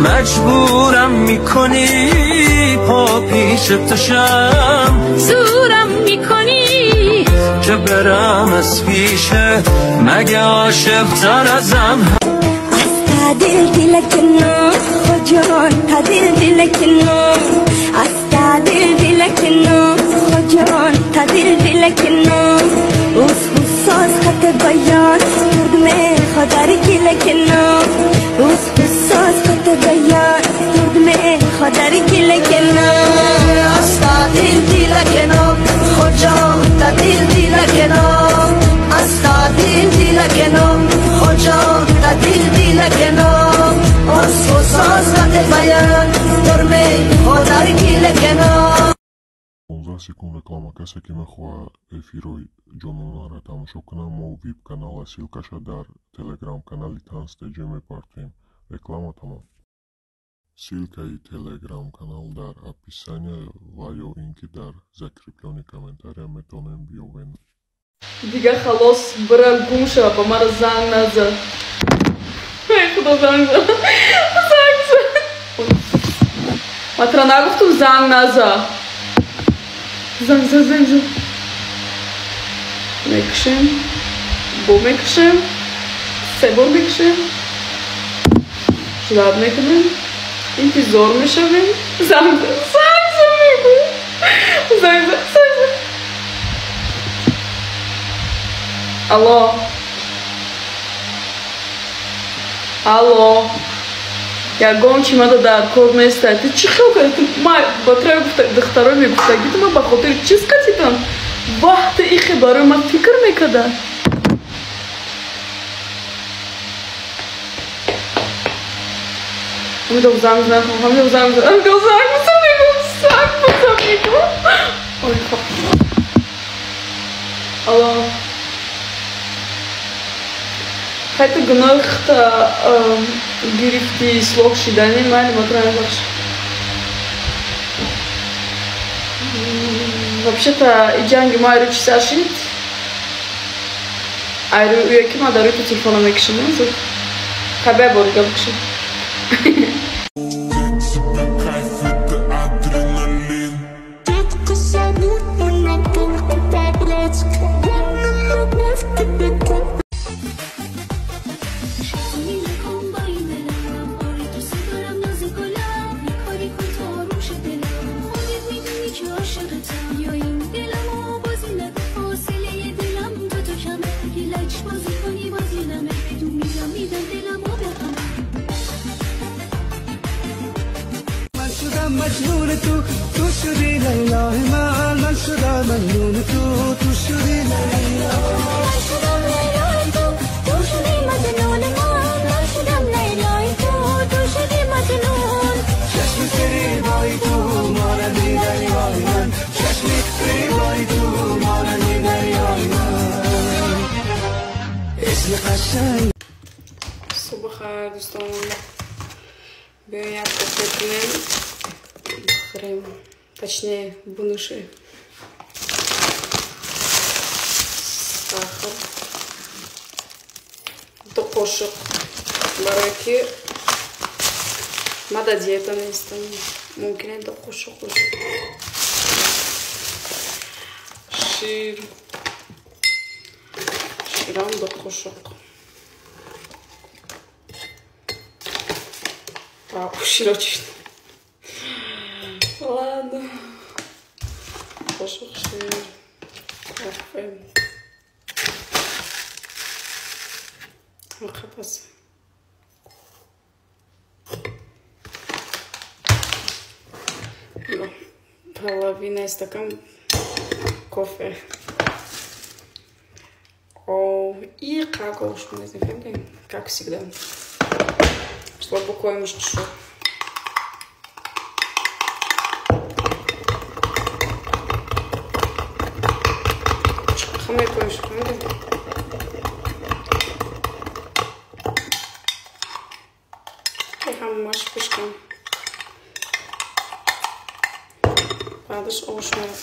مجبورم میکنی پا پیش تشم، زورم میکنی که برم از پیشه مگه عاشق تر ازم. استعدلتي لك النوم خجران تعدلتي لك النوم استعدلتي لك النوم خجران تعدلتي لك النوم وصوص خط بيان تردمي خداركي لك النوم وصوص خط بيان تردمي خداركي لك النوم استعدلتي لك النوم خجران تعدلتي لك النوم استعدلتي لك النوم خجران تعدلتي لك النوم وصوص خط بيان تردمي خداركي لك النوم. 15 секунд реклама. Касе ки ме хоа ефирој ҷононара тамошо кунам, мо вип канала силкаша дар телеграм канали Танстеҷе мепартоем. Реклама тамом. Силкаи телеграм канал дар описание ва ё ин ки дар закреплёни комментария метавонем биёбем. Дига халос бира гум шава, ба мара занг назад. Ай худо занг зад. Занг зад. Матра нагуфтум занг назад. Занг зад, занг зад. Мекшем. Бо мекшем. Себор мекшем. Ждат мекунем. Интизор мешавем. Занг зад, занг зад мекунем. Занг зад, занг зад. Алло. Алло. Я гончи мада дар кор места. Ты чи хел кардӣ? Ма ба трай духтарой мегуфта ки ту ма ба хотири чиз кардидам? Вақти ихе барои ман фикр мекарда. Ҳамидов занг зад, ҳамидов занг зад, ҳамидов занг буза мегӯ, занг буза мегӯ. Ой хоп. Алло. Хайта гуноҳта гирифти ислоҳ шидани майли матраи бахш. Вообще-то и ҷанги майру чи сашид? Айру яки ма дарои ту телефона мекишам назад. Хабе борига бакшам. مجنون تو شدی لیلا من، من شدم مجنون تو شدی لیلا. من شدم لیلای تو شدی مجنون من، من شدم لیلای تو شدی مجنون. چشم فریبای تو مانندی دریای من، چشم فریبای تو مانندی دریای من. اسم قشنگ. صبح خیر دوستان، بیاین یک کافه کنیم بخوریم، точнее бунуши, сахар, до қошиқ, бараки ма да диета нестам, мумкин до қошиқ бошад, ширам до қошиқ. Широ чешно. Ладно. Қошиқ, шир, кафе. Қапас. Половина стакан кофе. И какао, что мы знаем, как всегда. Слабоко им что. Хамай коиш, хамай. Хам маш пешкам. Падаш ошмарат.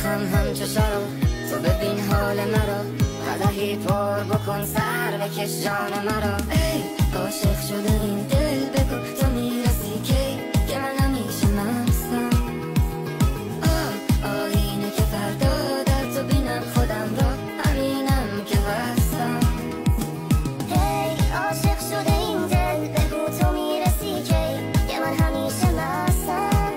بخم همچو شراب تو ببین حال مرا قدحی پر بکن سر بکش جان مرا ای عاشق شده این دل بگو تو میرسی کی که من همیشه مستم آینه که فردا در تو بینم خودم را همینم که هستم ای عاشق شده این دل بگو تو میرسی کی که من همیشه مستم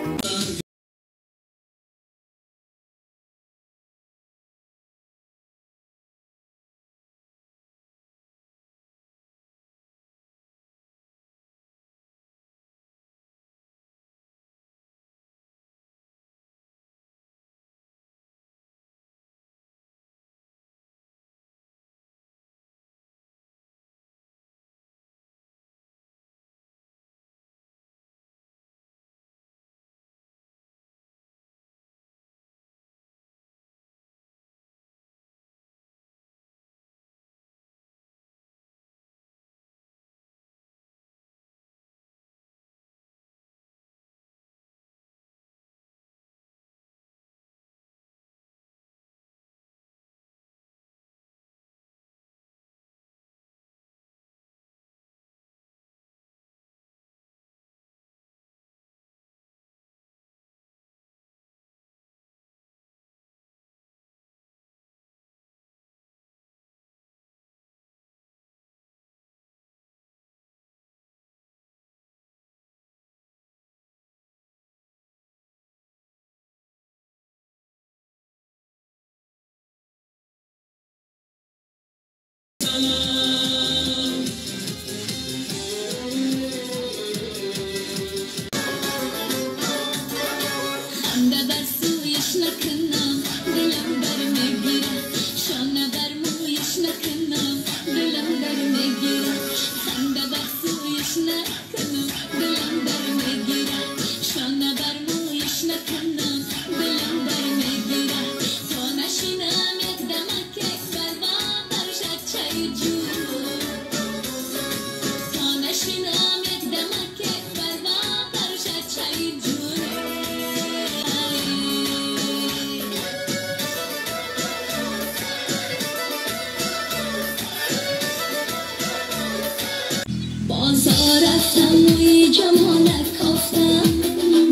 بازار رفتم موی جمالت کافتم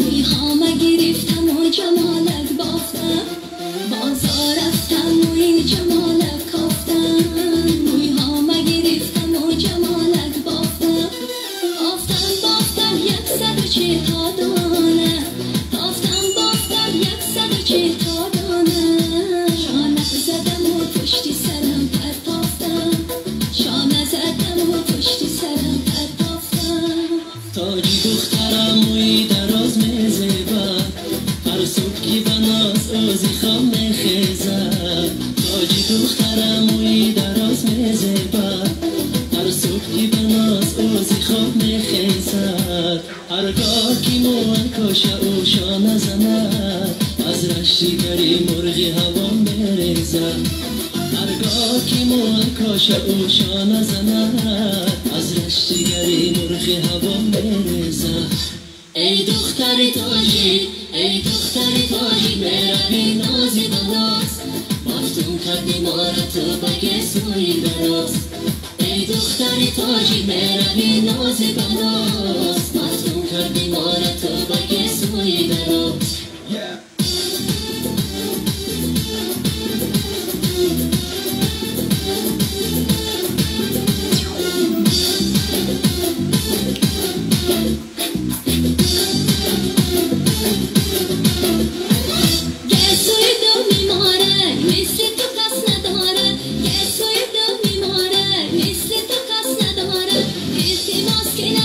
موی هامه گرفتم و جمالت بافتم بازار رفتم موی جمالت کافتم موی هامه گرفتم و جمالت بافتم بافتم 140 تا دانه بافتم 140 تا دانه شانه زدم و پشتی سرم پرتافتم شانه زدم و پشتی سرم تاجی دخترم موی دراز میزیبد هر صبحی بناز اوزی خام میخیزد تاجی دخترم موی دراز میزیبد هر صبحی بناز اوزی خام میخیزد هرگاه کی موان کاشه او شانه زند از رشتیگری مرغی هوا میریزد هرگاه کی موان کاشه او شانه زند از رشتیگری مرغی هوا میریزد ای دختری تاجی بروی نازی بناز مفتون کردی ما را تو بگس موی دراز ای دختری تاجی بروی نازی بناز